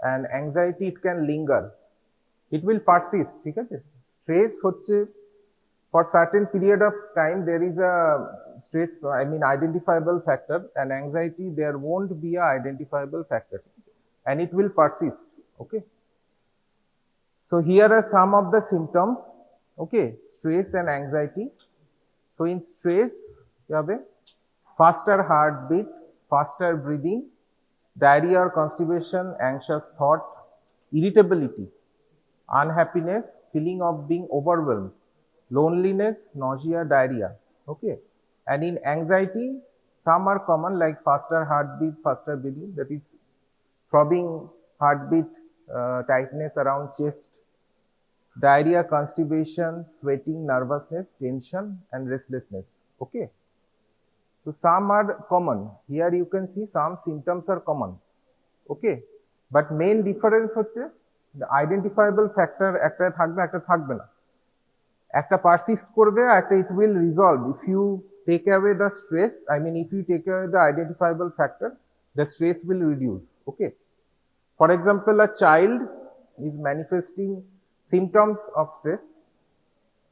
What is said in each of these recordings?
and anxiety it can linger, it will persist, ঠিক আছে? Stress হচ্ছে for certain period of time there is a stress, I mean identifiable factor, and anxiety there won't be a identifiable factor, and it will persist. Okay, so here are some of the symptoms. Okay, stress and anxiety. So in stress you have a faster heartbeat, faster breathing, diarrhea or constipation, anxious thought, irritability, unhappiness, feeling of being overwhelmed, loneliness, nausea, diarrhea. Okay, and in anxiety some are common like faster heartbeat, faster breathing, that is throbbing heartbeat, tightness around chest, diarrhea, constipation, sweating, nervousness, tension, and restlessness. Okay, so some are common. Here you can see some symptoms are common. Okay, but main difference হচ্ছে the identifiable factor একটা থাকবে একটা থাকবে না, একটা persist করবে একটা it will resolve if you take away the stress, I mean if you take away the identifiable factor, the stress will reduce. Okay, for example a child is manifesting symptoms of stress.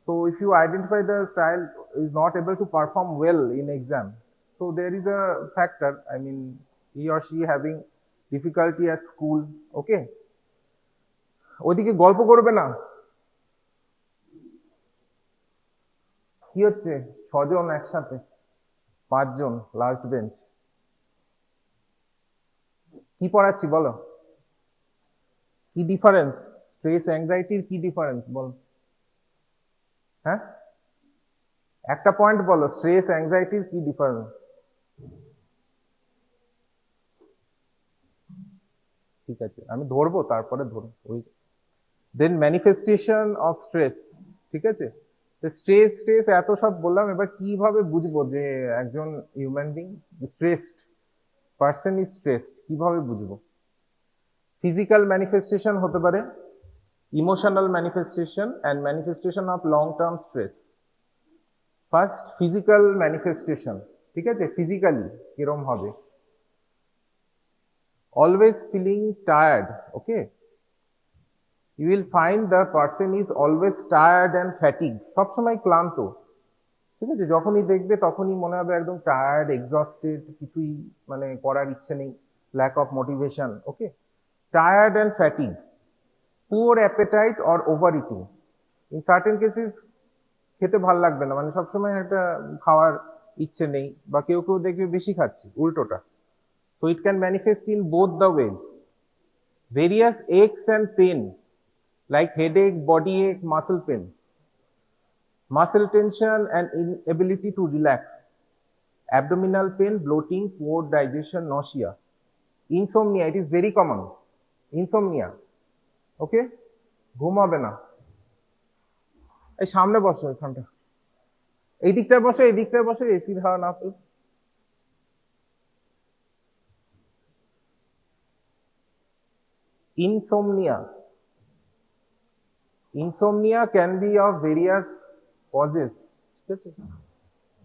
So if you identify the child is not able to perform well in exam, so there is a factor, I mean he or she having difficulty at school. Okay, ওদিকে গল্প করবে না, কি হচ্ছে 6 জন একসাথে, 5 জন last bench, কি পড়াচ্ছি বলো, কি ডিফারেন্স স্ট্রেস অ্যাংজাইটির, কি ডিফারেন্স বলো? হ্যাঁ, একটা পয়েন্ট বলো, স্ট্রেস অ্যাংজাইটির কি ডিফারেন্স? ঠিক আছে আমি ধরবো তারপরে ধরো। ওই দেন ম্যানিফেস্টেশন অফ স্ট্রেস, ঠিক আছে? স্ট্রেস স্ট্রেস এত সব বললাম, এবার কিভাবে বুঝবো যে একজন human being stressed, person is stressed, কিভাবে বুঝবো? ফিজিক্যাল ম্যানিফেস্টেশন হতে পারে, emotional manifestation and manifestation of long term stress. First physical manifestation, ঠিক আছে? ফিজিক্যালি কিরম হবে? always feeling tired. Okay, you will find the person is always tired and fatigued, সব সময় ক্লান্ত, ঠিক আছে? যখনই দেখবে তখনই মনে হবে একদম টায়ার্ড, এক্সস্টেড, কিছুই মানে করার ইচ্ছে নেই, lack of motivation. Okay, tired and fatigue, poor appetite or over eating, in certain cases খেতে ভাল লাগবে না, মানে সবসময় একটা খাওয়ার ইচ্ছে নেই, বা কেউ কেউ দেখবে বেশি খাচ্ছি, উল্টোটা। So it can manifest in both the ways. Various aches and pain like headache, body ache, muscle pain, muscle tension and inability to relax, abdominal pain, bloating, poor digestion, nausea, insomnia, it is very common, insomnia. Okay, ঘুম হবে না, এই সামনে বসো, এখানটা এই দিকটায় বসো, এই দিকটায় বসো, এসির হাওয়া না পেলে। Insomnia. Insomnia can be of various causes,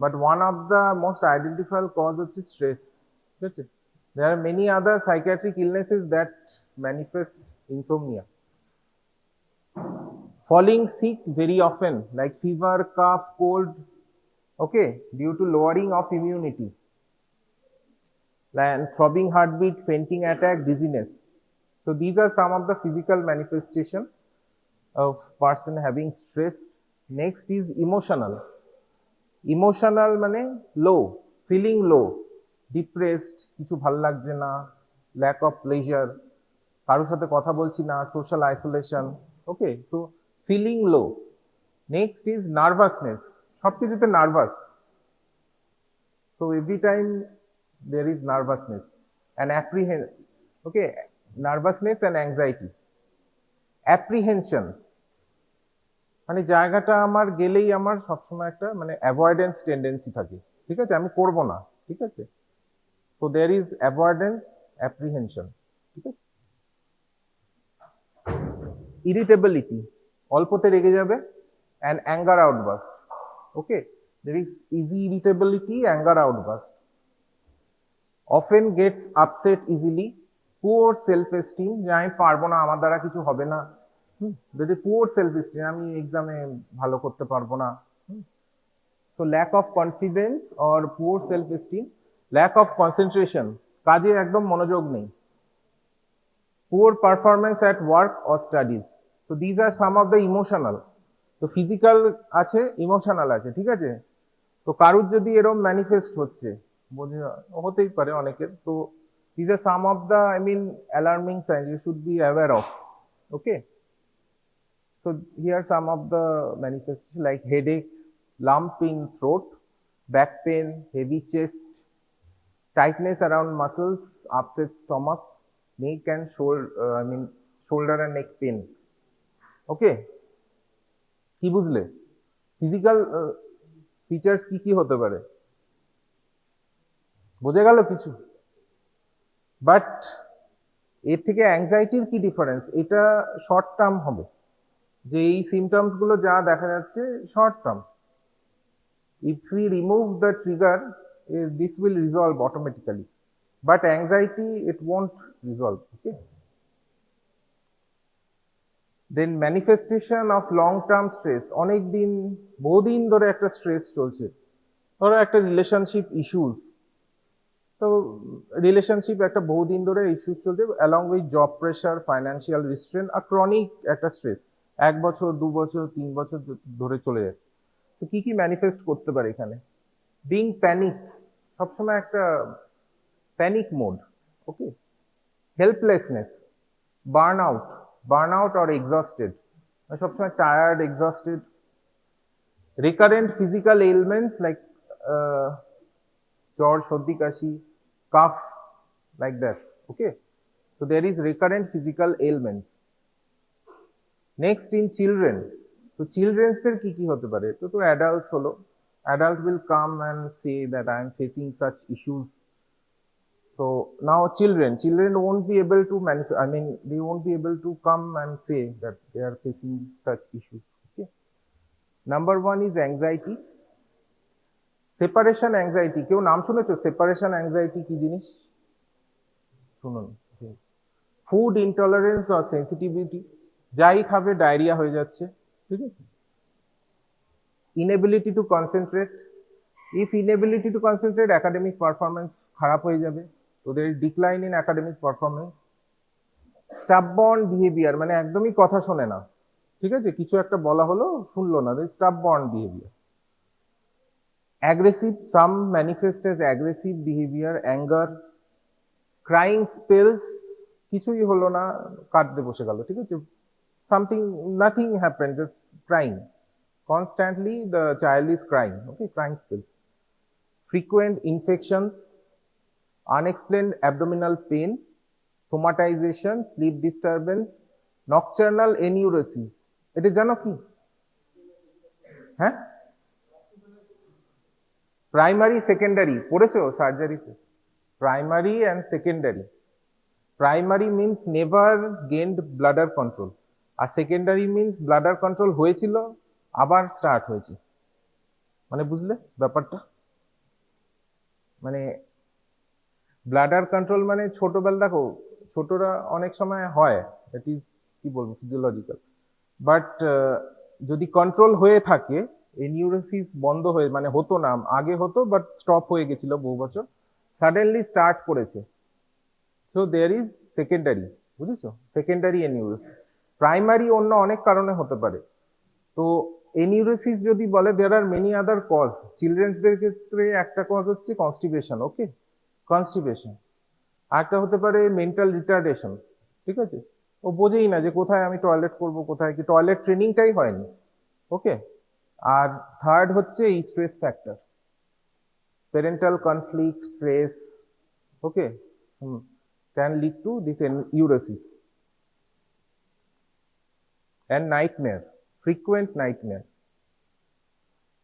but one of the most identifiable cause is stress. There are many other psychiatric illnesses that manifest insomnia. Falling sick very often, like fever, cough, cold, okay, due to lowering of immunity, and throbbing heartbeat, fainting attack, dizziness. So these are some of the physical manifestation of person having stress. Next is emotional. Emotional মানে low, feeling low, depressed, কিছু ভালো লাগছে না, lack of pleasure, কারোর সাথে কথা বলছি না, social isolation. Okay, so feeling low. Next is nervousness, সবকিছুতে nervous, so every time there is nervousness and apprehension. Okay, nervousness and anxiety. Apprehension মানে জায়গাটা আমার গেলেই আমার সবসময় একটা মানে অ্যাভয়েডেন্স টেন্ডেন্সি থাকে, ঠিক আছে? আমি করব না, ঠিক আছে? So there is avoidance, apprehension, ঠিক আছে? ইরিটেবিলিটি, অল্পতে রেগে যাবে, and anger outburst. Okay, there is easy irritability, anger outburst, often gets upset easily, poor self esteem, যে আমি পারবো না, আমার দ্বারা কিছু হবে না, যদি পুওর সেলফ এস্টিম, আমি এক্সামে ভালো করতে পারবো না। So lack of confidence or poor self esteem, lack of concentration, কাজে একদম মনোযোগ নেই, poor performance at work or studies. তো these are some of the emotional. তো ফিজিক্যাল আছে, ইমোশনাল আছে, ঠিক আছে। তো কারুর যদি এরকম ম্যানিফেস্ট হচ্ছে, বোঝা হতেই পারে অনেকের, তো these are some of the alarming sign you should be aware of. Okay, so here are some of the manifestations like headache, lump in throat, back pain, heavy chest, tightness around muscles, upset stomach, neck and shoulder and neck pain. Okay, কি বুঝলে? Physical features কি কি হতে পারে, বোঝা গেল কিছু? But এর থেকে অ্যাংজাইটির কি ডিফারেন্স, এটা শর্ট টার্ম হবে, যে এই সিমটমস গুলো যা দেখা যাচ্ছে short term. If we remove the trigger, this will resolve automatically. But anxiety, it won't resolve. Okay. Then manifestation of long-term stress. অনেক দিন, বহুদিন ধরে একটা স্ট্রেস চলছে, ধরো একটা রিলেশনশিপ ইস্যুস, তো রিলেশনশিপ একটা বহুদিন ধরে ইস্যুস চলছে, along with job pressure, financial restraint, R chronic একটা স্ট্রেস 1 বছর 2 বছর 3 বছর ধরে চলে যাচ্ছে। তো কি কি ম্যানিফেস্ট করতে পারে এখানে? বিং প্যানিক, সবসময় একটা panic mode. Okay, helplessness, burn out or exhausted, সবসময় tired, exhausted. Recurrent physical elements like জ্বর, সর্দি, কাশি, cough, like that. Okay, so there is recurrent physical elements. Next, in children, তো চিলড্রেন্সদের কি কি হতে পারে? তো অ্যাডাল্টস হলো, adult will come and say that I am facing such issues. So now children won't be able to they won't be able to come and say that they are facing such issues. Okay. Number 1 is anxiety. Separation anxiety. কেউ নাম শুনেছো? Separation anxiety কি জিনিস শুনুন। Food intolerance or sensitivity, যাই খাবে diarrhoea হয়ে যাচ্ছে, ঠিক আছে। inability to concentrate, if inability to concentrate, academic performance খারাপ হয়ে যাবে, তো there is decline in academic performance. stubborn behavior, মানে একদমই কথা শোনে না, ঠিক আছে, কিছু একটা বলা হলো শুনলো না, stubborn behavior. aggressive, some manifest as aggressive behavior, anger, crying spells, কিছুই হলো না, কাঁদতে বসে গেল, ঠিক আছে, nothing happened, just crying. Constantly the child is crying. Okay, crying spells. Frequent infections, unexplained abdominal pain, somatization, sleep disturbance, nocturnal enuresis. এটা জানো কি? হ্যাঁ, প্রাইমারি সেকেন্ডারি পড়েছো সার্জারিতে? Primary and secondary. Primary means never gained bladder control, আর secondary means bladder control হয়েছিল আবার start হয়েছে। মানে বুঝলে ব্যাপারটা? মানে ব্লাডার কন্ট্রোল মানে ছোটবেলা, দেখো ছোটরা অনেক সময় হয়, দ্যাট ইজ কি বলবো ফিজিওলজিক্যাল, বাট যদি কন্ট্রোল হয়ে থাকে, এনিউরোসিস বন্ধ হয়ে, মানে হতো না আগে, হতো বাট স্টপ হয়ে গেছিল বহু বছর, সাডেনলি স্টার্ট করেছে, সো দেয়ার ইজ সেকেন্ডারি, বুঝেছো, সেকেন্ডারি এনিউরোসিস। প্রাইমারি অন্য অনেক কারণে হতে পারে। তো এনিউরোসিস যদি বলে, দেয়ার আর মেনি আদার কজ। চিলড্রেন্সদের ক্ষেত্রে একটা কজ হচ্ছে কনস্টিপেশন। ওকে, কনস্টিপেশন। আরেকটা হতে পারে মেন্টাল রিটার্ডেশন, ঠিক আছে, ও বোঝেই না যে কোথায় আমি টয়লেট করব, কোথায় কি, টয়লেট ট্রেনিংটাই হয়নি। ওকে, আর থার্ড হচ্ছে এই stress factor, parental conflict, stress, okay, can lead to this enuresis. and nightmare, frequent nightmare.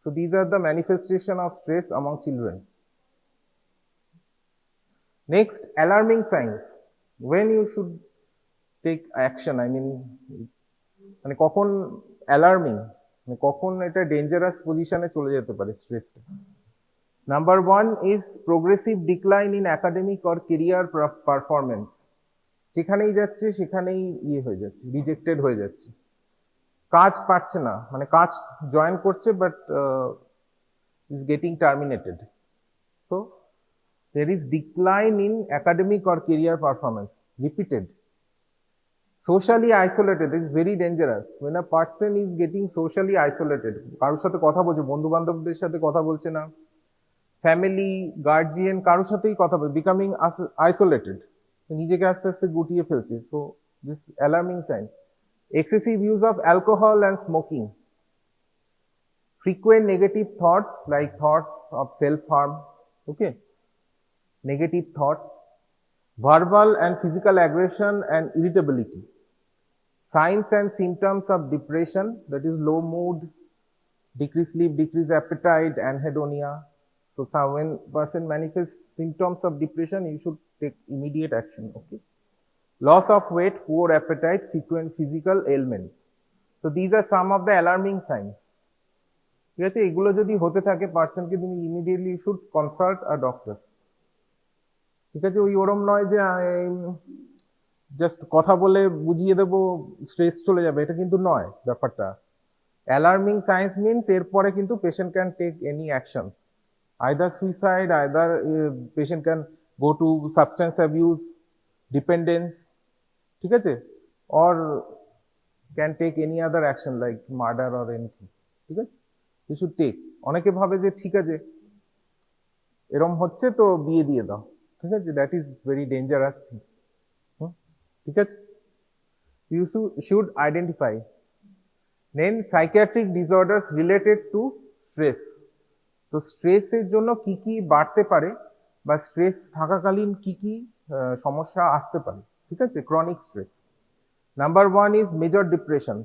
So these are the manifestation of stress among children. Next, alarming signs. When you should take action, মানে কখন alarming, মানে কখন এটা dangerous পজিশনে চলে যেতে পারে স্ট্রেসটা। Number 1 is progressive decline in academic or career performance. যেখানেই যাচ্ছে সেখানেই ইয়ে হয়ে যাচ্ছে, রিজেক্টেড হয়ে যাচ্ছে, কাজ পাচ্ছে না, মানে কাজ জয়েন করছে but is getting terminated. So there is decline in academic or career performance, repeated. Socially isolated is very dangerous. When a person is getting socially isolated, কারোর সাথে কথা বলছে, বন্ধু বান্ধবদের সাথে কথা বলছে না, ফ্যামিলি, গার্জিয়ান, কারোর সাথেই কথা বলছে, বিকামিং আইসোলেটেড, নিজেকে আস্তে আস্তে গুটিয়ে ফেলছে। So this alarming sign. Excessive use of alcohol and smoking, frequent negative thoughts like thoughts of self-harm, okay, negative thoughts, verbal and physical aggression and irritability, signs and symptoms of depression, that is low mood, decreased sleep, decreased appetite, anhedonia. So when person manifests symptoms of depression, you should take immediate action, okay. Loss of weight, poor appetite, frequent physical ailments. So these are some of the alarming signs. ঠিক আছে, এগুলো যদি হতে থাকে পার্সনকে তুমি immediately should consult a doctor. ঠিক আছে, ওই ওরম নয় যে জাস্ট কথা বলে বুঝিয়ে দেবো স্ট্রেস চলে যাবে, এটা কিন্তু নয় ব্যাপারটা। অ্যালার্মিং সাইন্স মিনস এরপরে কিন্তু patient can take any action, either suicide, either patient can go to substance abuse, dependence, ঠিক আছে, or can take any other action like murder or anything, ঠিক আছে, ইউ শুড টেক। অনেকে ভাবে যে ঠিক আছে এরম হচ্ছে তো বিয়ে দিয়ে দাও, ঠিক আছে, that is very dangerous thing, ঠিক আছে। You should identify. Then psychiatric disorders related to stress. তো স্ট্রেসের জন্য কি কি বাড়তে পারে বা স্ট্রেস থাকাকালীন কি কি সমস্যা আসতে পারে, ঠিক আছে, chronic stress. Number 1 is major depression.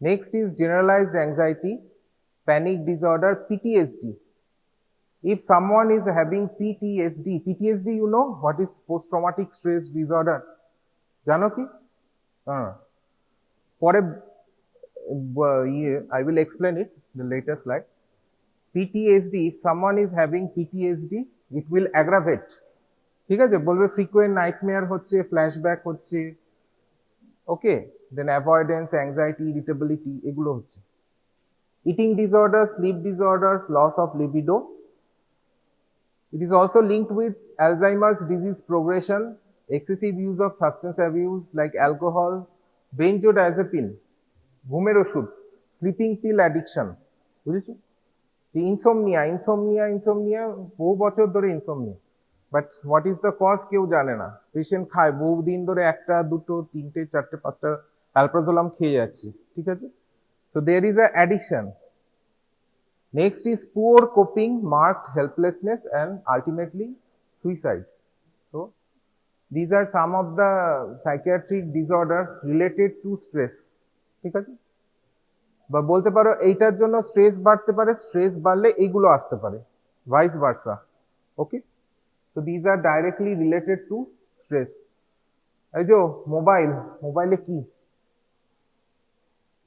Next is generalized anxiety, panic disorder, PTSD. If someone is having PTSD, you know what is post-traumatic stress disorder? জানো কি? পরে I will explain it in the later slide. PTSD, if someone is having PTSD, it will aggravate. ঠিক আছে, বলবে frequent nightmare হচ্ছে, flashback হচ্ছে, okay, then avoidance, anxiety, irritability, এগুলো হচ্ছে। Eating disorders, sleep disorders, loss of libido. It is also linked with Alzheimer's disease progression, excessive use of substance abuse like alcohol, benzodiazepine, ঘুমের ওষুধ, sleeping pill addiction, বুঝেছো? Insomnia বহু বছর ধরে insomnia, but what is the cause কেউ জানে না। Patient খায় বহুদিন ধরে, একটা দুটো তিনটে চারটে পাঁচটা অ্যালপ্রাজোলাম খেয়ে যাচ্ছে, ঠিক আছে। So there is a addiction. Next is poor coping, marked helplessness, and ultimately suicide. So these are some of the psychiatric disorders related to stress, ঠিক আছে। বা বলতে পারো এইটার জন্য স্ট্রেস বাড়তে পারে, স্ট্রেস বাড়লে এইগুলো আসতে পারে, vice versa, okay. So these are directly related to stress. এই যে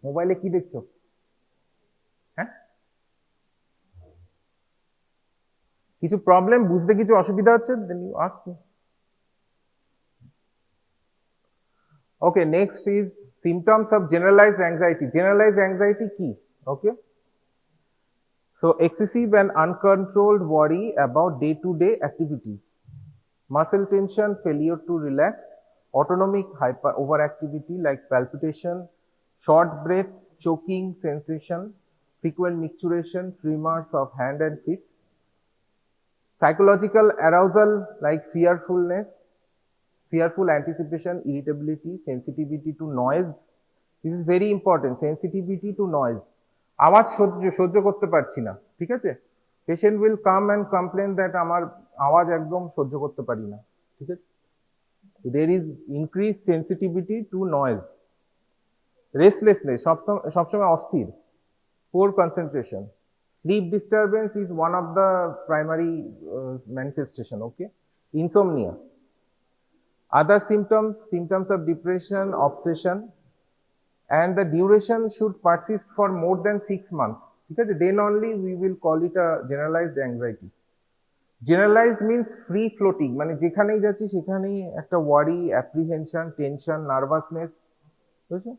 মোবাইলে কি দেখছো? হ্যাঁ, কিছু প্রবলেম, বুঝতে কিছু অসুবিধা হচ্ছে, then you ask me. Okay, next is symptoms of generalized anxiety. Generalized anxiety কি? Okay. So excessive and uncontrolled worry about day-to-day activities, muscle tension, failure to relax, autonomic overactivity like palpitation, short breath, choking sensation, frequent micturition, tremors of hand and feet, psychological arousal like fearfulness, fearful anticipation, irritability, sensitivity to noise. This is very important, sensitivity to noise. আওয়াজ সহ্য করতে পারছি না, ঠিক আছে। Patient will come and complain that আমার আওয়াজ একদম সহ্য করতে পারি না, ঠিক আছে। there is increased sensitivity to noise. Restlessness, সবসময় অস্থির, poor concentration. Sleep disturbance is one of the primary manifestation, okay. Insomnia. Other symptoms of depression, obsession, and the duration should persist for more than 6 months, ঠিক আছে, then only we will call it a generalized anxiety. Generalised means free floating, মানে যেখানেই যাচ্ছি সেখানেই একটা ওয়ারি, apprehension, tension, nervousness, বুঝছো?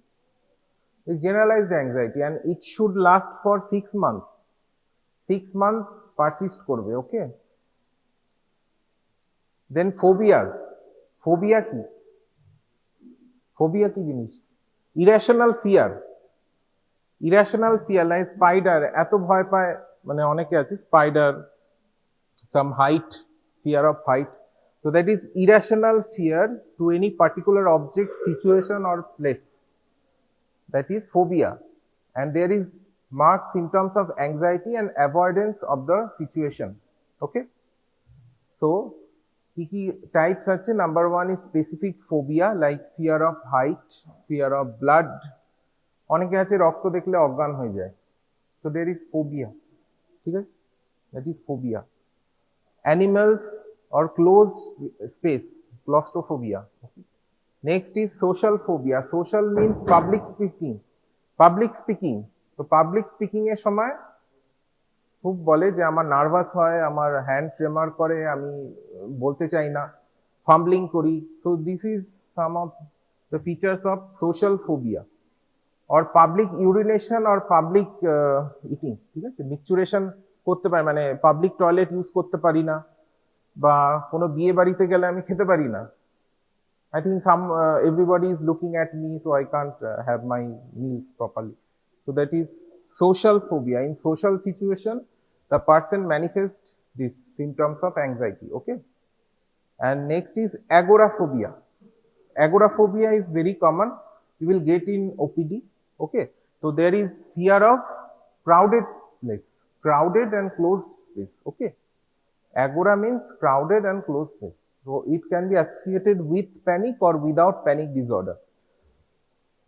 Generalised anxiety, and it should last for 6 month. 6 month persist করবে, ওকে। দেন phobias. Phobia কি? ফোবিয়া কি জিনিস? Irrational fear. Irrational fear, like spider, এত ভয় পায়, মানে অনেকে আছে spider, some height, fear of height. So that is irrational fear to any particular object, situation or place. That is phobia. And there is marked symptoms of anxiety and avoidance of the situation. Okay. So কি types আছে? Number 1 is specific phobia like fear of height, fear of blood. অনেকে আছে রক্ত দেখলে অজ্ঞান হয়ে যায়। So there is phobia. ঠিক আছে? That is phobia. Animals or closed space, claustrophobia. Next is social phobia. Social means public speaking. Public speaking. তো পাবলিক স্পিকিং এর সময় খুব বলে যে আমার নার্ভাস হয়, আমার হ্যান্ড ট্রেমার করে, আমি বলতে চাই না, ফাম্বলিং করি। So this is some of the features of social phobia. Or public urination or public eating, ঠিক আছে, মিকচুরেশন করতে পারি, মানে পাবলিক টয়লেট ইউজ করতে পারি না, বা কোনো বিয়ে বাড়িতে গেলে আমি খেতে পারি না। I think everybody is looking at me, so I can't have my meals properly. So that is social phobia. In social situation, the person manifests these symptoms of anxiety. Okay. And next is agoraphobia. Agoraphobia is very common. You will get in OPD. Okay. So there is fear of crowded place, crowded and closed space. Okay. Agora means crowded and closed space. So it can be associated with panic or without panic disorder.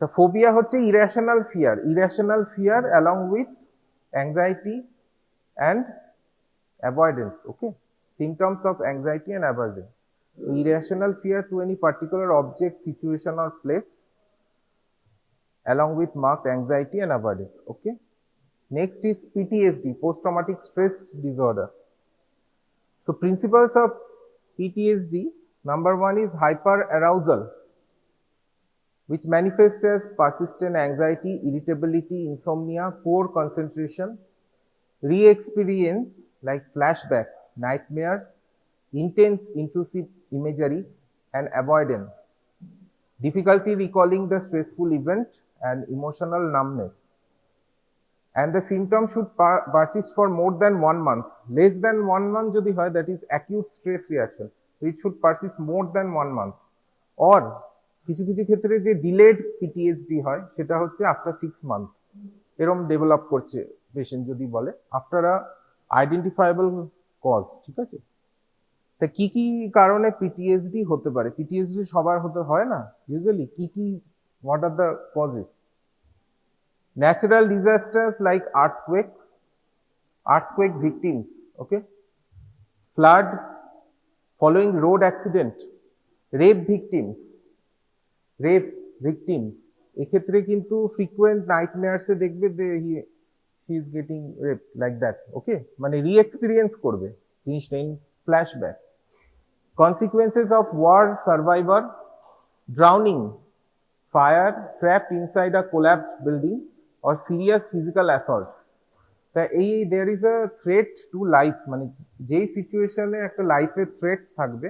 The phobia হচ্ছে irrational fear along with anxiety and avoidance. Okay, symptoms of anxiety and avoidance. Irrational fear to any particular object, situation or place along with marked anxiety and avoidance. Okay. Next is PTSD, post-traumatic stress disorder. So principles of PTSD, number 1 is hyperarousal, which manifests as persistent anxiety, irritability, insomnia, poor concentration, re-experience like flashback, nightmares, intense intrusive imageries, and avoidance, difficulty recalling the stressful event, and emotional numbness. And the symptoms should persist for more than 1 month. Less than 1 month যদি হয়, that is acute stress reaction. So it should persist more than 1 month. Or কিছু কিছু ক্ষেত্রে যে delayed PTSD হয় সেটা হচ্ছে after 6 month এরকম ডেভেলপ করছে পেশেন্ট যদি বলে, আফটার আ আইডেন্টিফাইবল কজ। ঠিক আছে। তা কি কি কারণে পিটিএসডি হতে পারে? পিটিএসডি সবার হতে হয় না ইউজুয়ালি। কি কি, what are the causes? Natural disasters like earthquake victims, okay, flood, following road accident, rape victims, এক্ষেত্রে কিন্তু frequent nightmares এ দেখবে যে he is getting raped like that, okay, মানে re-experience করবে জিনিসটা in flashback. Consequences of war survivor, drowning, fire, trapped inside a collapsed building, or serious physical assault. তা এই there is a threat to life, মানে যেই সিচুয়েশনে একটা লাইফের থ্রেট থাকবে,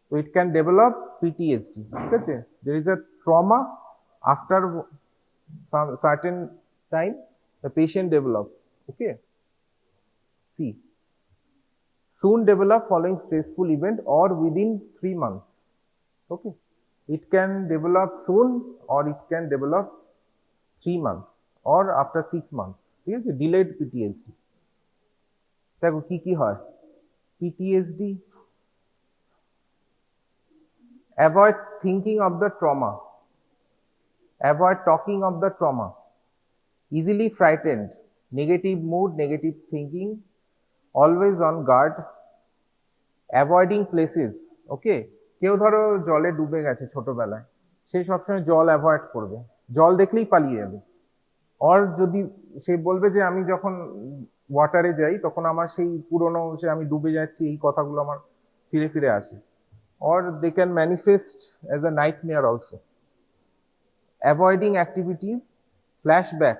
so it can develop PTSD. ঠিক আছে। there is a trauma after some certain time the patient develops. Okay. See, soon develop following stressful event or within 3 months. Okay. It can develop soon or it can develop 3 months or after 6 months. ঠিক আছে, delayed PTSD. দেখো কি কি হয় PTSD. Avoid thinking of the trauma, avoid talking of the trauma, easily frightened, negative mood, negative thinking, always on guard, avoiding places. Okay, কেউ ধরো জলে ডুবে গেছে ছোটবেলায়, সে সবসময় জল অ্যাভয়েড করবে, জল দেখলেই পালিয়ে যাবে। অর যদি সে বলবে যে আমি যখন ওয়াটারে যাই তখন আমার সেই পুরনো যে আমি ডুবে যাচ্ছি এই কথাগুলো আমার ফিরে ফিরে আসে। Or they can manifest as a nightmare also. Avoiding activities, flashback,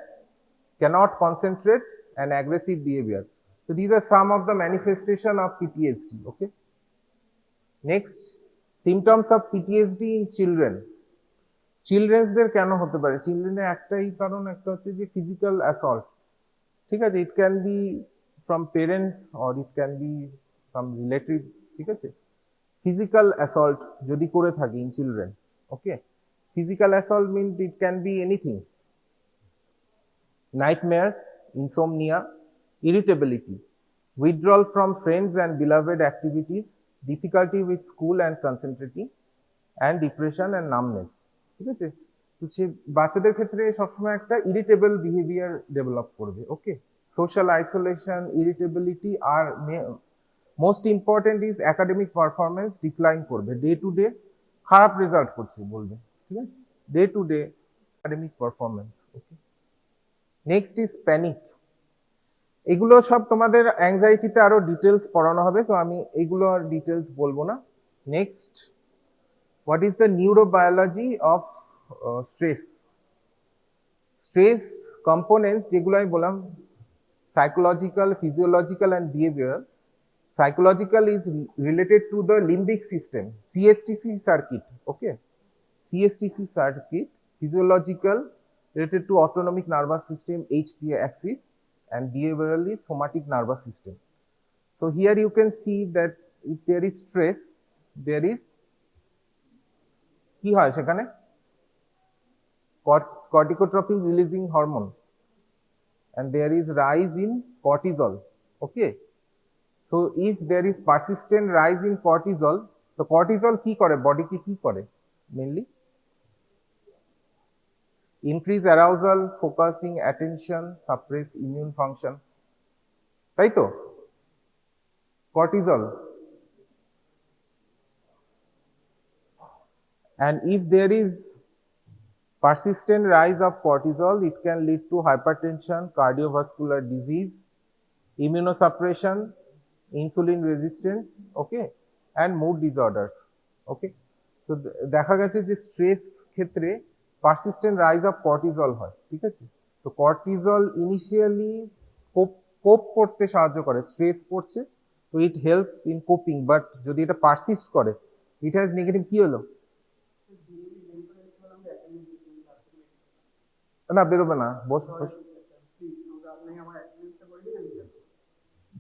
cannot concentrate, and aggressive behavior. So these are some of the manifestation of PTSD. Okay. Next, symptoms of PTSD in children. চিলড্রেন্সদের কেন হতে পারে? চিলড্রেনের একটাই কারণ, একটা হচ্ছে যে physical assault. ঠিক আছে, it can be from parents or it can be from relative. ঠিক আছে, ফিজিক্যাল অ্যাসল্ট যদি করে থাকি in children. Okay, physical assault means it can be anything: nightmares, insomnia, irritability, withdrawal from friends and beloved activities, difficulty with school and concentrating, and depression and numbness. ঠিক আছে, তো সে বাচ্চাদের ক্ষেত্রে সবসময় একটা ইরিটেবল বিহেভিয়ার ডেভেলপ করবে। Okay, social isolation, irritability, আর most important is academic performance decline করবে, ডে টু ডে খারাপ রেজাল্ট করছে বলবে। ঠিক আছে, day to day academic performance. Okay, next is panic. এগুলো সব তোমাদের অ্যাংজাইটিতে আরো ডিটেলস পড়ানো হবে, তো আমি এগুলো আর ডিটেলস বলবো না। Next, what is the neurobiology of stress? Stress components যেগুলো আমি বললাম, psychological, physiological and behavioral. Psychological is related to the limbic system, CSTC circuit. Okay, CSTC circuit. Physiological related to autonomic nervous system, HPA axis, and behaviorally somatic nervous system. So here you can see that if there is stress, there is কি হয় সেখানে? Corticotropin releasing hormone, and there is rise in cortisol. Okay, so if there is persistent rise in cortisol, তো cortisol কি করে, বডিকে কি করে? Mainly increase arousal, focusing, attention, suppress immune function, তাই তো? cortisol. And if there is persistent rise of cortisol, it can lead to hypertension, cardiovascular disease, immunosuppression, insulin resistance, okay, and mood disorders. Okay, so দেখা গেছে যে stress ক্ষেত্রে persistent rise of cortisol হয়। ঠিক আছে, তো কর্টিজল ইনিশিয়ালি কোপ করতে সাহায্য করে, স্ট্রেস পড়ছে তো it helps in coping, but যদি এটা পারসিস্ট করে ইট হ্যাজ নেগেটিভ। কি হলো? না, বেরোবে না, বস বস।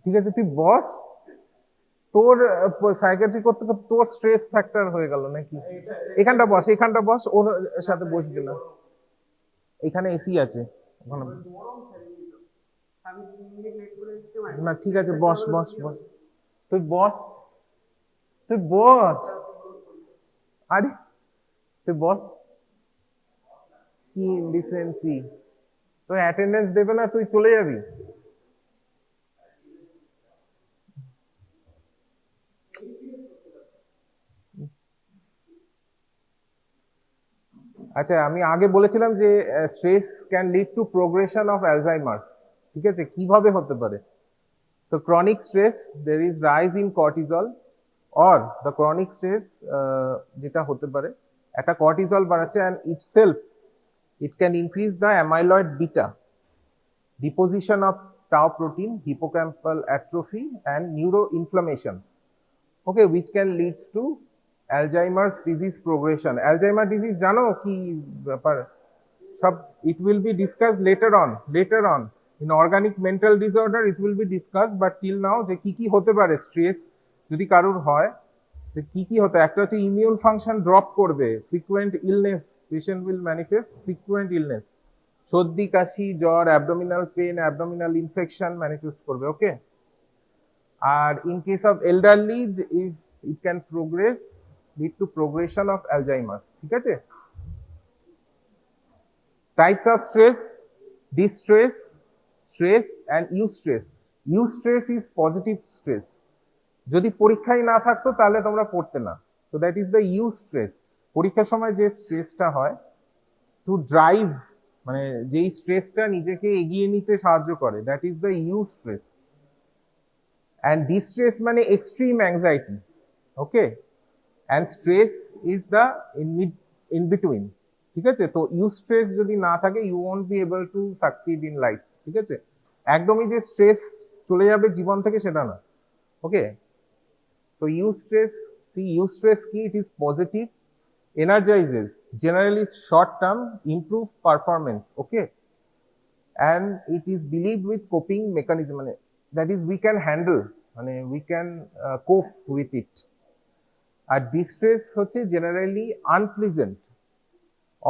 ঠিক আছে, তুই বস। তোর সাইকিয়াট্রি করতে করতে তোর স্ট্রেস ফ্যাক্টর হয়ে গেল নাকি? এখানটা বস, এখানটা বস, ওর সাথে বসবি না। এখানে এসি আছে ওখানে। না ঠিক আছে, বস বস বস, তুই বস, তুই বস, আরে তুই বস। কি ইনডিসেন্সি! তুই অ্যাটেন্ডেন্স দেবে না, তুই চলে যাবি। আচ্ছা, আমি আগে বলেছিলাম যে stress can lead to progression of Alzheimer's. ঠিক আছে, কিভাবে হতে পারে? So chronic stress, there is rise in cortisol, or the chronic stress যেটা হতে পারে একটা কর্টিজল বাড়াচ্ছে, and itself it can increase the amyloid beta, deposition of tau protein, hippocampal atrophy, and neuroinflammation. Okay, which can leads to Alzheimer's disease progression. Alzheimer disease জানো কি ব্যাপার? সব it will be discussed later on in organic mental disorder, it will be discussed, but till now যে কি হতে পারে stress যদি কারোর হয়, তো কি হতে? একটা হচ্ছে ইমিউন ফাংশন ড্রপ করবে, frequent illness, patient will manifest frequent illness, সর্দি কাশি জ্বর, abdominal pain, abdominal infection manifest করবে। ওকে, আর in case of elderly it can progress, lead to progression of Alzheimer's. ঠিক আছে, types of stress: distress, stress, and eustress. Eustress is positive stress. যদি পরীক্ষায় না থাকতো তাহলে তোমরা পড়তে না। তো that is the eustress. পরীক্ষার সময় যে স্ট্রেসটা হয় টু ড্রাইভ, মানে যেই স্ট্রেসটা নিজেকে এগিয়ে নিতে সাহায্য করে, that is the eustress. And distress মানে extreme anxiety, okay, and stress is the in between, ঠিক আছে। তো ইউ স্ট্রেস যদি না থাকে, you won't be able to succeed in life, ঠিক আছে। একদমই যে স্ট্রেস চলে যাবে জীবন থেকে সেটা না, ওকে। তো eustress, see eustress কি, it is positive, energizes, generally short term, improve performance, okay, and it is believed with coping mechanism, that is we can handle, we can cope with it. আর distress হচ্ছে generally unpleasant,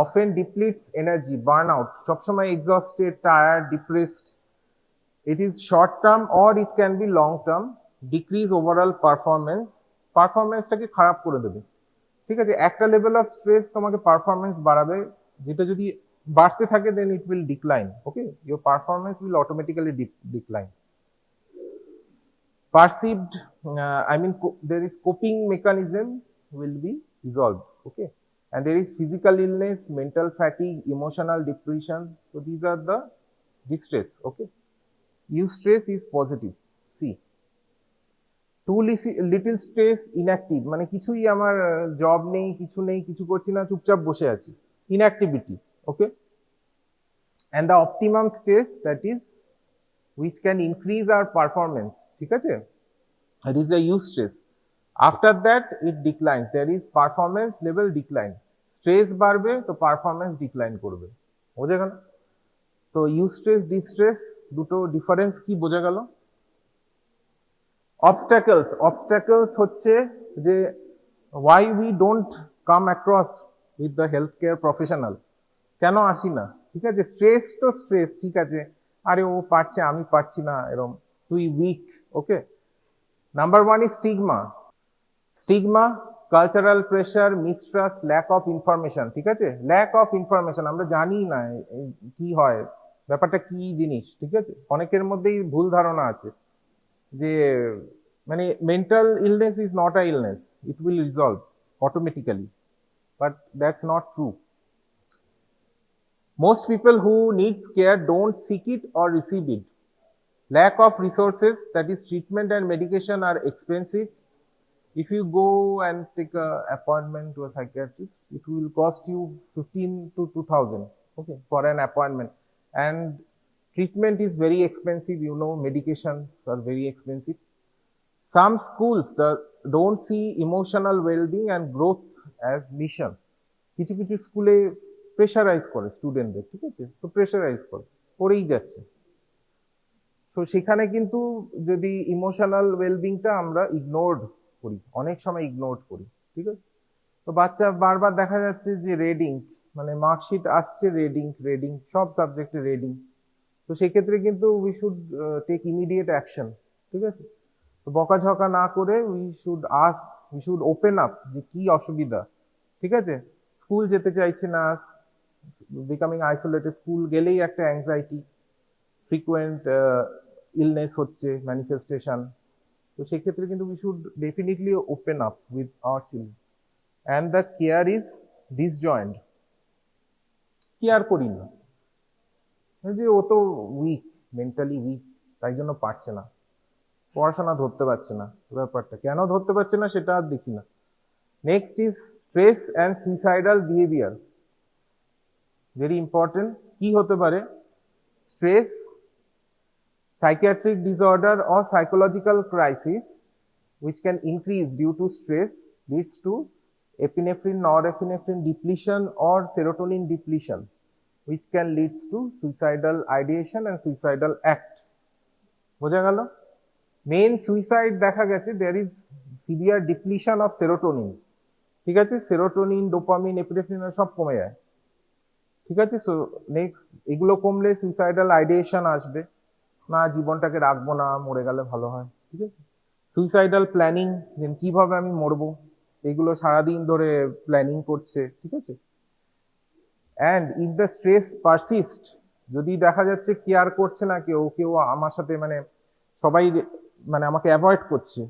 often depletes energy, burnout, সবসময় exhausted, tired, depressed. It is short term or it can be long term, decrease overall performance, পারফরমেন্সটাকে খারাপ করে দেবে, ঠিক আছে। একটা লেভেল অফ স্ট্রেস তোমাকে পারফরমেন্স বাড়াবে, যেটা যদি বাড়তে থাকে then it will decline, okay, your performance will automatically decline. Perceived, there is coping mechanism will be resolved, okay, and there is physical illness, mental fatigue, emotional depression. So these are the distress, okay. Eustress is positive. See, too little stress inactive, মানে কিছুই আমার job নেই, কিছু করছি না, চুপচাপ বসে আছি, inactivity, okay. And the optimum stress, that is which can increase our performance, ঠিক আছে, it is the eustress. After that it declines, there is performance level decline. Stress বাড়বে তো পারফরমেন্স ডিক্লাইন করবে, বোঝা গেল? তো ইউ স্ট্রেস, ডিস্ট্রেস, দুটো difference কি বোঝা গেল? অবস্ট্যাকলস হচ্ছে যে why we don't come across with the healthcare professional, কেন আসি না, ঠিক আছে। স্ট্রেস তো স্ট্রেস, ঠিক আছে, আরে ও পারছে আমি পারছি না, এরকম তুই weak, okay. Number one is stigma, cultural pressure, mistrust, lack of information, ঠিক আছে। ল্যাক অফ ইনফরমেশন, আমরা জানি না কি হয়, ব্যাপারটা কি জিনিস, ঠিক আছে। অনেকের মধ্যেই ভুল ধারণা আছে যে মানে mental illness is not a illness, it will resolve automatically, but that's not true. Most people who needs care don't seek it or receive it. Lack of resources, that is treatment and medication, are expensive. If you go and take an appointment to a psychiatrist, it will cost you 15 to 2000, okay, for an appointment. And treatment is very expensive, you know, medications are very expensive. Some schools don't see emotional well-being and growth as mission. কিছু কিছু স্কুলে pressurise করে স্টুডেন্টদের, ঠিক আছে, তো pressurise করেই যাচ্ছে। সো সেখানে কিন্তু যদি ইমোশনাল ওয়েলবিংটা আমরা ইগনোরড করি, অনেক সময় ইগনোরড করি, ঠিক আছে। তো বাচ্চা বারবার দেখা যাচ্ছে যে রেডিং, মানে মার্কশিট আসছে রেডিং, সব সাবজেক্টে রেডিং। তো সেক্ষেত্রে কিন্তু we should take immediate action, ঠিক আছে। তো বকাঝকা না করে উই শুড ওপেন আপ যে কি অসুবিধা, ঠিক আছে। স্কুল যেতে চাইছে না, বিকামিং আইসোলেটেড, স্কুল গেলেই একটা অ্যাংজাইটি, ফ্রিকুয়েন্ট ইলনেস হচ্ছে, ম্যানিফেস্টেশন। তো সেক্ষেত্রে কিন্তু we should definitely open up with our children. And the care is disjoint, care করি না, যে ও তো উইক, মেন্টালি উইক, তাই জন্য পারছে না, পড়াশোনা ধরতে পারছে না, ব্যাপারটা কেন ধরতে পারছে না সেটা আর দেখি না। Next is stress and suicidal behaviour, very important. কি হতে পারে? Stress, psychiatric disorder or psychological crisis which can increase due to stress leads to epinephrine, norepinephrine depletion or serotonin depletion, which can leads to suicidal ideation and suicidal act. বোঝা গেল? Main suicide দেখা গেছে there is severe depletion of serotonin, ঠিক আছে। Serotonin, dopamine, epinephrine সব কমে যায়, ঠিক আছে। সো নেক্সট, এগুলো কমলে সুইসাইডাল আইডিয়েশন আসবে, না জীবনটাকে রাখবো না, মরে গেলে ভালো হয়, ঠিক আছে। সুইসাইডাল প্ল্যানিং, কিভাবে আমি মরবো, এগুলো সারাদিন ধরে প্ল্যানিং করছে, ঠিক আছে। And if the stress persist, যদি দেখা যাচ্ছে কেয়ার করছে না কেউ আমার সাথে, মানে সবাই মানে আমাকে অ্যাভয়েড করছে,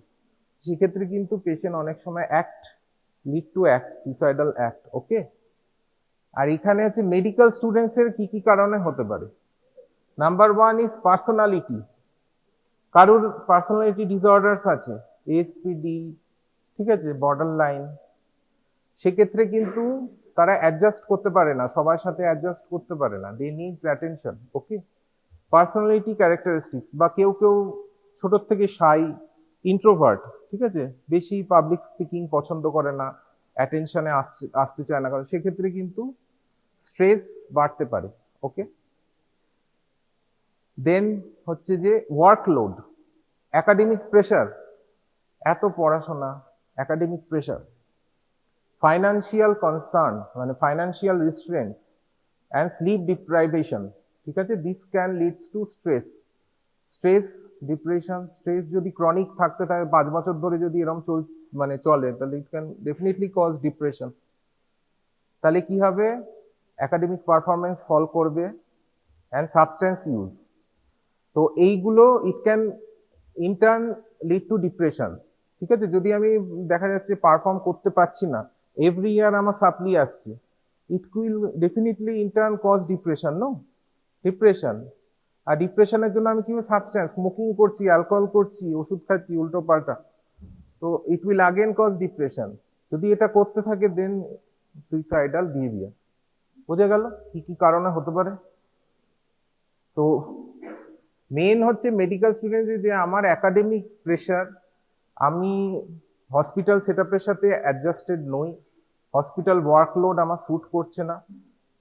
সেক্ষেত্রে কিন্তু পেশেন্ট অনেক সময় লিড টু সুইসাইডাল অ্যাক্ট, ওকে। আর এখানে হচ্ছে মেডিকেল স্টুডেন্টস এর কি কি কারণে হতে পারে। Number one is personality. কারোর পার্সোনালিটি ডিসঅর্ডার্স আছে, এসপিডি, ঠিক আছে, বর্ডার লাইন, সেক্ষেত্রে কিন্তু তারা অ্যাডজাস্ট করতে পারে না, সবার সাথে অ্যাডজাস্ট করতে পারে না, দে নিডস অ্যাটেনশন। ওকে, পার্সোনালিটি ক্যারেক্টারিস্টিক্স, বা কেউ কেউ ছোট থেকে শাই, ইন্ট্রোভার্ট, ঠিক আছে, বেশি পাবলিক স্পিকিং পছন্দ করে না, অ্যাটেনশনে আসতে চায় না, কারণ সেক্ষেত্রে কিন্তু স্ট্রেস বাড়তে পারে। ওকে, দেন হচ্ছে যে ওয়ার্কলোড, একাডেমিক প্রেশার, এত পড়াশোনা, একাডেমিক প্রেশার, ফাইন্যান্সিয়াল কনসার্ন মানে financial restraints and sleep deprivation, ঠিক আছে, this can leads to stress. Stress, depression, stress যদি ক্রনিক থাকতে থাকে 5 বছর ধরে যদি এরকম চলে, তাহলে it can definitely cause depression. তাহলে কি হবে, একাডেমিক পারফরমেন্স ফল করবে, অ্যান্ড সাবস্টেন্স ইউজ। তো এইগুলো it can intern lead to depression. ঠিক আছে, যদি আমি দেখা যাচ্ছে পারফর্ম করতে পারছি না, এভরি ইয়ার আমার সাপ্লি আসছে, it will definitely in turn cause depression, no, depression. আর ডিপ্রেশনের জন্য আমি কি সাবস্টেন্স, স্মোকিং করছি, অ্যালকোহল করছি, ওষুধ খাচ্ছি উল্টো পাল্টা, তো it will again cause depression. যদি এটা করতে থাকে দেন সুইসাইডাল বিহেভিয়ার। বোঝা গেল কি কি কারণে হতে পারে। তো মেন হচ্ছে মেডিকেল স্টুডেন্ট যে আমার একাডেমিক প্রেশার, আমি হসপিটাল সেটআপের সাথে অ্যাডজাস্টেড নই, হসপিটাল ওয়ার্কলোড আমার স্যুট করছে না,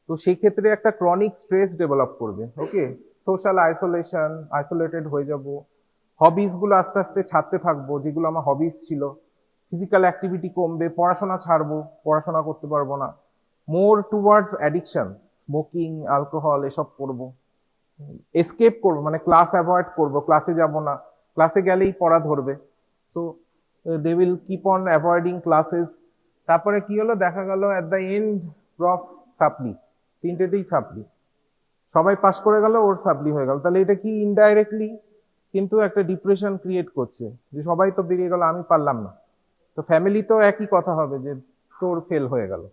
তো সেই ক্ষেত্রে একটা ক্রনিক স্ট্রেস ডেভেলপ করবে। ওকে, সোশ্যাল আইসোলেশন, আইসোলেটেড হয়ে যাব, হবিস গুলো আস্তে আস্তে ছাড়তে থাকবো, যেগুলো আমার হবিস ছিল, ফিজিক্যাল অ্যাক্টিভিটি কমবে, পড়াশোনা ছাড়বো, পড়াশোনা করতে পারবো না, মোর টুয়ার্ডস অ্যাডিকশন, স্মোকিং, অ্যালকোহল এসব করবো, এসকেপ করবো, মানে ক্লাস অ্যাভয়েড করবো, ক্লাসে যাব না, ক্লাসে গেলেই পড়া ধরবে, তো they will keep on avoiding classes. তারপরে কি হলো, দেখা গেল at the end of supply, তিনটেতেই সাপ্লি, সবাই পাস করে গেল, ওর সাপ্লি হয়ে গেল, তাহলে এটা কি ইনডাইরেক্টলি কিন্তু একটা ডিপ্রেশন ক্রিয়েট করছে, যে সবাই তো বেরিয়ে গেল, আমি পারলাম না। তো ফ্যামিলি তো একই কথা হবে যে তোর ফেল হয়ে গেল,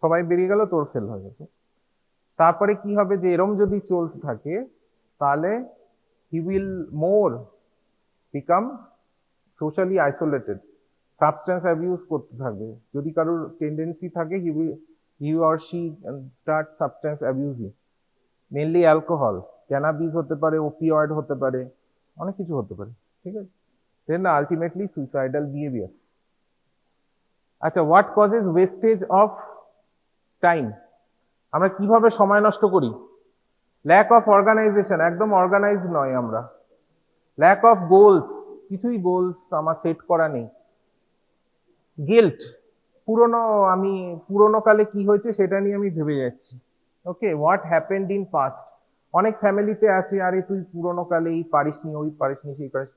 সবাই বেরিয়ে গেল, তোর ফেল হয়ে গেছে। তারপরে কি হবে, যে এরম যদি চলতে থাকে তাহলে he will more become socially isolated, substance abuse করতে থাকবে, যদি কারোর টেন্ডেন্সি থাকে he or she start substance abusing, mainly alcohol, cannabis হতে পারে, ওপিওয়েড হতে পারে, অনেক কিছু হতে পারে, ঠিক আছে, দেন আলটিমেটলি সুইসাইডাল বিহেভিয়ার। আচ্ছা, what causes wastage of time, আমরা কিভাবে সময় নষ্ট করি, ল্যাক অফ অর্গানাইজেশন, একদম অর্গানাইজ নয় আমরা, ল্যাক অফ গোলস, কিছুই গোলস আমার সেট করা নেই, গিল্ট, আমি পুরোনো কালে কি হয়েছে সেটা নিয়ে আমি ভেবে যাচ্ছি। ওকে, হোয়াট হ্যাপেন্ড ইন পাস্ট, অনেক ফ্যামিলিতে আছে, আরে তুই পুরোনো কালে এই পারিসনি, ওই পারিসনি, সেই পারিস,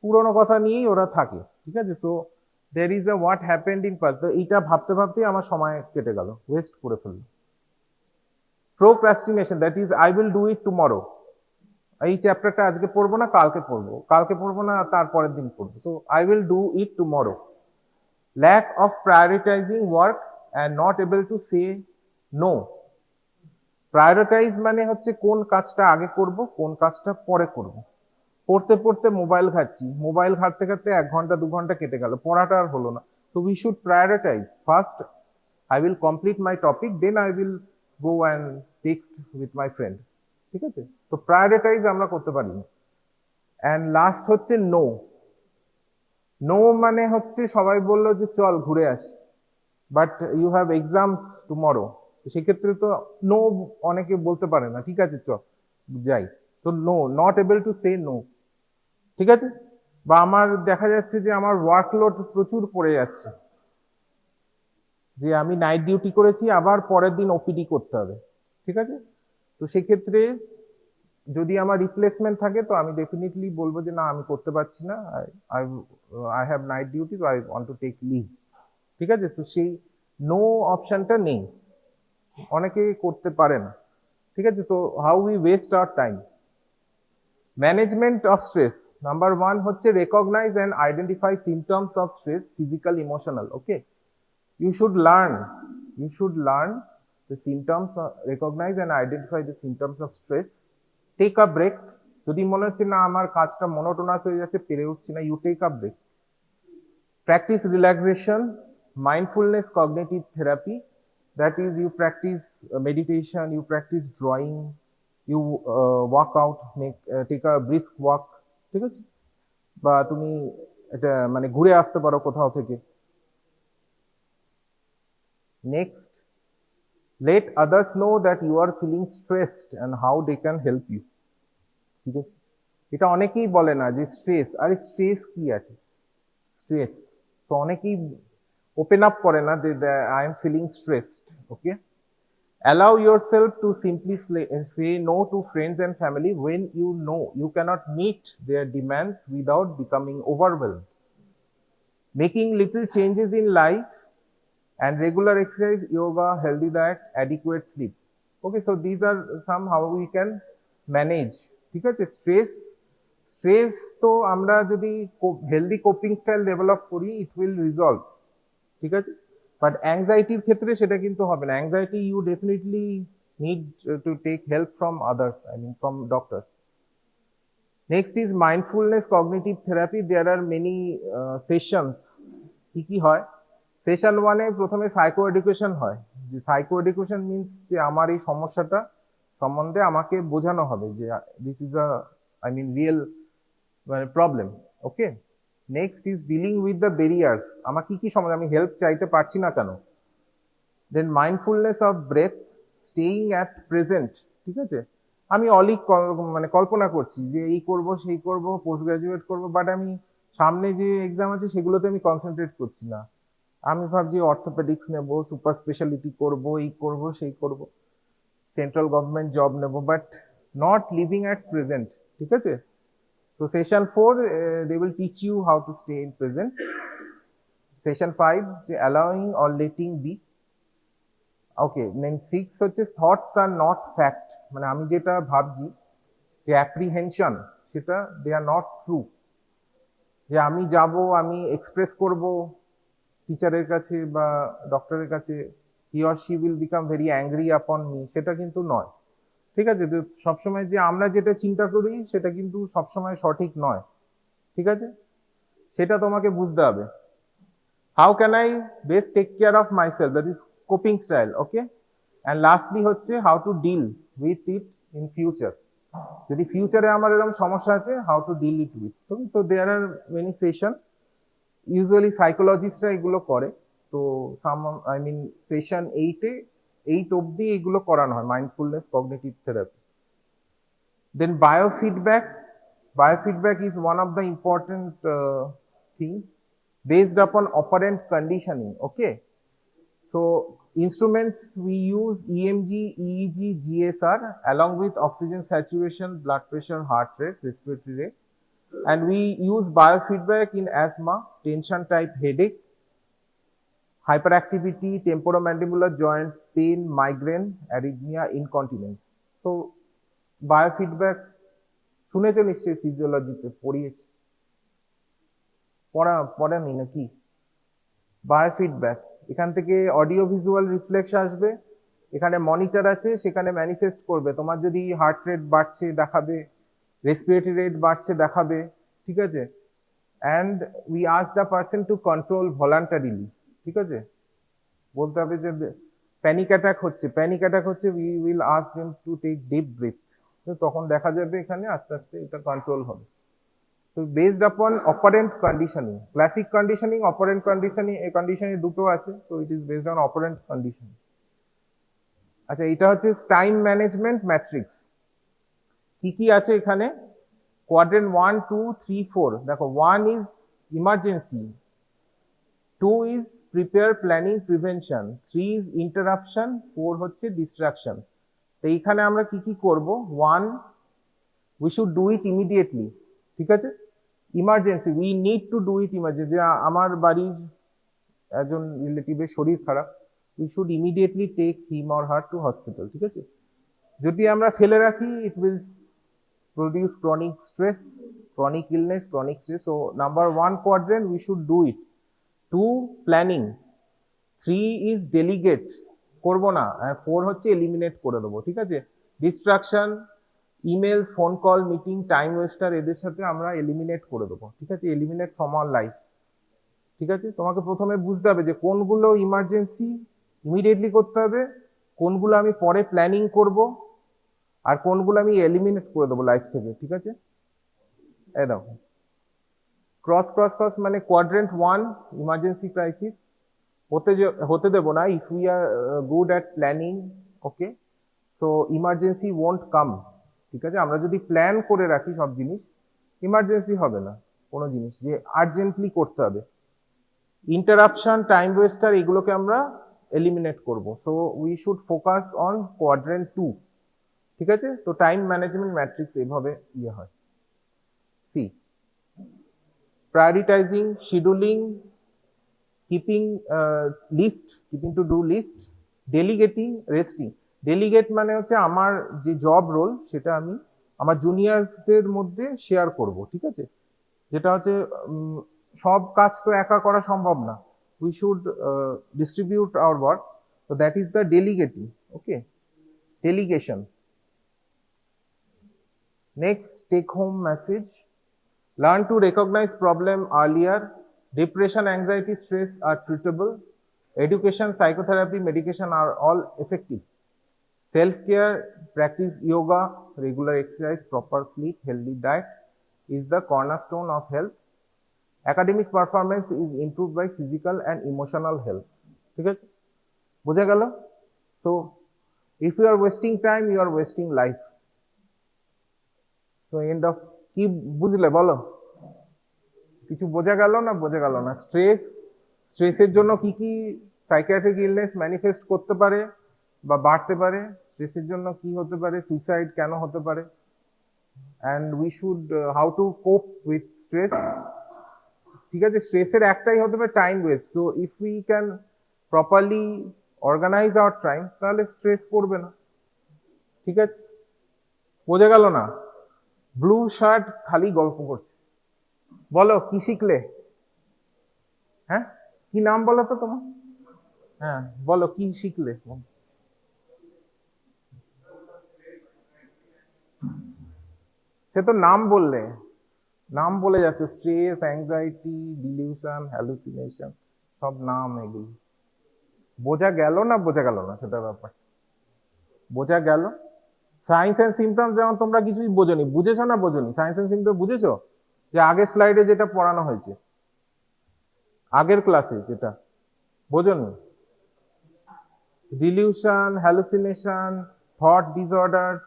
পুরোনো কথা নিয়েই ওরা থাকে, ঠিক আছে। তো there is a what happened in past, তো এইটা ভাবতে ভাবতেই আমার সময় কেটে গেল, ওয়েস্ট করে ফেললো। Procrastination, that is I will do it tomorrow, এই চ্যাপ্টারটা আজকে পড়বো না, কালকে পড়বো, কালকে পড়বো না, তারপরের দিন পড়বো, তো I will do it tomorrow. Lack of prioritising work and not able to say no, prioritise মানে হচ্ছে কোন কাজটা আগে করব, কোন কাজটা পরে করব। পড়তে পড়তে মোবাইল ঘাটছি, মোবাইল ঘাটতে ঘাটতে 1 ঘন্টা 2 ঘন্টা কেটে গেল, পড়াটা আর হলো না। তো we should prioritise, first I will complete my topic, then I will go and text with my friend, ঠিক আছে। তো প্রায়োরিটাইজ আমরা করতে পারি না। অ্যান্ড লাস্ট হচ্ছে নো, নো মানে হচ্ছে সবাই বললো যে চল ঘুরে আসি, but you have exams tomorrow, সেক্ষেত্রে তো নো অনেকে বলতে পারে না, ঠিক আছে চ যাই, তো no, not able to say no, ঠিক আছে। বা আমার দেখা যাচ্ছে যে আমার ওয়ার্কলোড প্রচুর পড়ে যাচ্ছে, যে আমি নাইট ডিউটি করেছি, আবার পরের দিন ওপিডি করতে হবে, ঠিক আছে। তো সেক্ষেত্রে যদি আমার রিপ্লেসমেন্ট থাকে, তো আমি ডেফিনেটলি বলবো যে না, আমি করতে পারছি না, আই হ্যাভ নাইট ডিউটি, তো I want to take leave, ঠিক আছে। তো সেই নো অপশনটা নেই, অনেকে করতে পারে না, ঠিক আছে। তো how we waste our time, management of stress, number 1 হচ্ছে recognise and identify symptoms of stress, physical, emotional. Okay, you should learn the symptoms, recognize and identify the symptoms of stress. Take a break. যদি মনে হচ্ছে না আমার কাজটা monotonous হয়ে যাচ্ছে, পেরে উঠছি না, you take a break. Practice relaxation, mindfulness, cognitive therapy. That is, you practice meditation, you practice drawing, you walk out, take a brisk walk, ঠিক আছে, বা তুমি এটা মানে ঘুরে আসতে পারো কোথাও থেকে। Next, let others know that you are feeling stressed and how they can help you, ঠিক আছে। এটা অনেকেই বলে না যে স্ট্রেস, আরে স্ট্রেস কি আছে, স্ট্রেস তো অনেকেই ওপেন আপ করে না যে I am feeling stressed. Okay, allow yourself to simply say no to friends and family when you know you cannot meet their demands without becoming overwhelmed. Making little changes in life and regular exercise, yoga, healthy diet, adequate sleep. Okay, so these are some how we can manage, ঠিক আছে। Stress তো আমরা যদি healthy coping style develop করি, it will resolve, ঠিক আছে। But অ্যাংজাইটির ক্ষেত্রে সেটা কিন্তু হবে না। Anxiety you definitely need to take help from others, I mean from doctors. Next is mindfulness cognitive therapy. There are many sessions. কি হয়, সেশন 1-এ প্রথমে সাইকো এডুকেশন হয়। যে সাইকো এডুকেশন মিনস যে আমার এই সমস্যাটা সম্বন্ধে আমাকে বোঝানো হবে যে this is a, I mean real মানে problem. Okay, next is dealing with the barriers. আমার কি সমস্যা, আমি হেল্প চাইতে পারছি না কেন। Then mindfulness of breath, staying at present, ঠিক আছে। আমি মানে কল্পনা করছি যে এই করব সেই করব, পোস্ট গ্রাজুয়েট করব, বাট আমি সামনে যে এক্সাম আছে সেগুলোতে আমি কনসেন্ট্রেট করছি না। আমি ভাবছি অর্থোপেডিক্স নেব, সুপার স্পেশালিটি করব, এই করব সেই করব, সেন্ট্রাল গভর্নমেন্ট জব নেব, but not leaving at present, ঠিক আছে। So session 4, they will teach you how to stay in present. Session 5, allowing or letting be. Okay, then 6 হচ্ছে thoughts are not fact, মানে আমি যেটা ভাবছি যে অ্যাপ্রিহেনশন, সেটা they are not true। যে আমি যাব, আমি এক্সপ্রেস করব টিচারের কাছে বা ডক্টরের কাছে, he or she will become very angry upon me, সেটা কিন্তু নয়, ঠিক আছে। সবসময় যে আমরা যেটা চিন্তা করি সেটা কিন্তু সবসময় সঠিক নয়, ঠিক আছে, সেটা তোমাকে বুঝতে হবে। How can I best take care of myself, that is coping style. Okay, and lastly হচ্ছে how to deal with it in future. যদি ফিউচারে আমার এরকম সমস্যা আছে, how to deal it with. So there are many session, usually সাইকোলজিস্টরা এগুলো করে। তো আই মিন সেশন 8 অব্দি এগুলো করানো হয়, mindfulness cognitive therapy. Then biofeedback. Biofeedback is one of the important thing based upon operant conditioning. Okay, so instruments we use EMG, EEG, GSR along with oxygen saturation, blood pressure, heart rate, respiratory rate, and we use biofeedback in asthma, tension type headache, hyperactivity, temporomandibular joint pain, migraine, arrhythmia, incontinence. So biofeedback শুনেছো নিশ্চয়ই, ফিজিওলজিতে পড়িয়েছি, পড়েনি নাকি? Biofeedback, এখান থেকে audio visual reflex আসবে, এখানে monitor আছে, সেখানে ম্যানিফেস্ট করবে। তোমার যদি হার্ট রেট বাড়ছে দেখাবে, রেসপিরেটরি রেট বাড়ছে দেখাবে, ঠিক আছে। And we ask the person to control voluntarily, ঠিক আছে। বলতে হবে যে প্যানিক অ্যাটাক হচ্ছে, we will ask them to take deep breath. তখন দেখা যাবে এখানে আস্তে আস্তে এটা কন্ট্রোল হবে। তো বেসড আপন operant conditioning, classic conditioning, operant conditioning, এই কন্ডিশনে দুটো আছে, তো it is based on operant conditioning. আচ্ছা, এটা হচ্ছে টাইম ম্যানেজমেন্ট ম্যাট্রিক্স। কি আছে এখানে? কোয়াড্রেন্ট 1, 2, 3, 4। দেখো, 1 is emergency, 2 is prepare, planning, prevention, 3 is interruption, 4 হচ্ছে ডিস্ট্রাকশন। তো এইখানে আমরা কি করব? 1, we should do it immediately, ঠিক আছে। Emergency, we need to do it emergency. আমার বাড়ির একজন রিলেটিভের শরীর খারাপ, we should immediately take him or her to hospital, ঠিক আছে। যদি আমরা ফেলে রাখি, it will produce chronic stress, chronic illness, chronic stress. So number 1 quadrant, we should do it. 2, planning. 3 is delegate. করবো না, 4 হচ্ছে এলিমিনেট করে দেবো, ঠিক আছে। Distraction, emails, phone call, meeting, time waster, এদের সাথে আমরা এলিমিনেট করে দেবো, ঠিক আছে, এলিমিনেট ফ্রম আওয়ার লাইফ। ঠিক আছে, তোমাকে প্রথমে বুঝতে হবে যে কোনগুলো ইমার্জেন্সি ইমিডিয়েটলি করতে হবে, কোনগুলো আমি পরে প্ল্যানিং করব, আর কোনগুলো আমি এলিমিনেট করে দেবো লাইফ থেকে, ঠিক আছে। এই দেখো, ক্রস ক্রস ক্রস মানে কোয়াড্রেন্ট 1 ইমার্জেন্সি ক্রাইসিস হতে দেবো না। If we are good at planning, okay, so emergency won't come, ঠিক আছে। আমরা যদি প্ল্যান করে রাখি সব জিনিস, ইমার্জেন্সি হবে না কোনো জিনিস যে আর্জেন্টলি করতে হবে। ইন্টারাপশন, টাইম ওয়েস্টার, এগুলোকে আমরা এলিমিনেট করব। So we should focus on quadrant 2, ঠিক আছে। তো টাইম ম্যানেজমেন্ট ম্যাট্রিক্স এভাবে ইয়ে হয়। See, prioritizing, scheduling, keeping keeping to do list, delegating, resting. Delegate মানে হচ্ছে আমার যে জব রোল সেটা আমি আমার জুনিয়রসদের মধ্যে শেয়ার করব, ঠিক আছে। যেটা হচ্ছে সব কাজ তো একা করা সম্ভব না, we should distribute our work, so that is the delegating, okay, delegation. Next, take home message: learn to recognize problem earlier. Depression, anxiety, stress are treatable. Education, psychotherapy, medication are all effective. Self-care, practice yoga, regular exercise, proper sleep, healthy diet is the cornerstone of health. Academic performance is improved by physical and emotional health. ঠিক আছে, বোঝা গেল? So if you are wasting time, you are wasting life. So end of, কি বুঝলে বলো? কিছু বোঝা গেল না? বোঝা গেল না? স্ট্রেসের জন্য কি কি সাইকিয়াট্রিক ইলনেস ম্যানিফেস্ট করতে পারে বা বাড়তে পারে, স্ট্রেসের জন্য কি হতে পারে, সুইসাইড কেন হতে পারে, and we should how to cope with stress, ঠিক আছে। স্ট্রেসের একটাই হতে পারে time waste. So if we can properly organise our time, তাহলে স্ট্রেস পড়বে না, ঠিক আছে। বোঝা গেল না? ব্লু শার্ট খালি গল্প করছে, বলো কি শিখলে? হ্যাঁ, কি নাম বলো তো তোমার? হ্যাঁ বলো কি শিখলে? সে তো নাম বললে, নাম বলে যাচ্ছে, স্ট্রেস, অ্যাংজাইটি, ডিলিউশন, হ্যালুসিনেশন, সব নাম এগুলো। বোঝা গেল না? বোঝা গেল না সেটা ব্যাপার, বোঝা গেল? সাইন্স এন্ড সিমটমস যেমন তোমরা কিছুই বোঝনি, বুঝেছো না বোঝনি? সাইন্স এন্ড সিমটম বুঝেছো? যে আগের স্লাইডে যেটা পড়ানো হয়েছে, আগের ক্লাসে যেটা, বোঝনি? ডিলিউশন, হ্যালুসিনেশন, থট ডিসঅর্ডারস,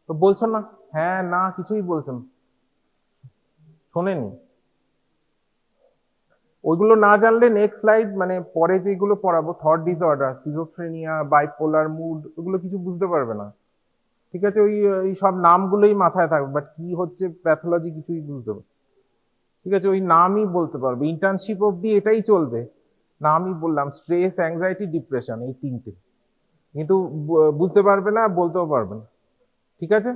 তো বলছো না? হ্যাঁ না কিছুই বলছো না, শোনেনি। ওইগুলো না জানলে নেক্সট স্লাইড মানে পরে যেগুলো পড়াবো, thought disorder, schizophrenia, bipolar mood, ওগুলো কিছু বুঝতে পারবে না, ঠিক আছে। ওই সব নামগুলোই মাথায় থাকবে, বাট কি হচ্ছে প্যাথোলজি কিছুই বুঝতে পারবে, ঠিক আছে। ওই নামই বলতে পারবে, ইন্টার্নশিপ অবধি এটাই চলবে, নামই বললাম, স্ট্রেস, অ্যাংজাইটি, ডিপ্রেশন, এই তিনটে, কিন্তু বুঝতে পারবে না, বলতেও পারবে না, ঠিক আছে।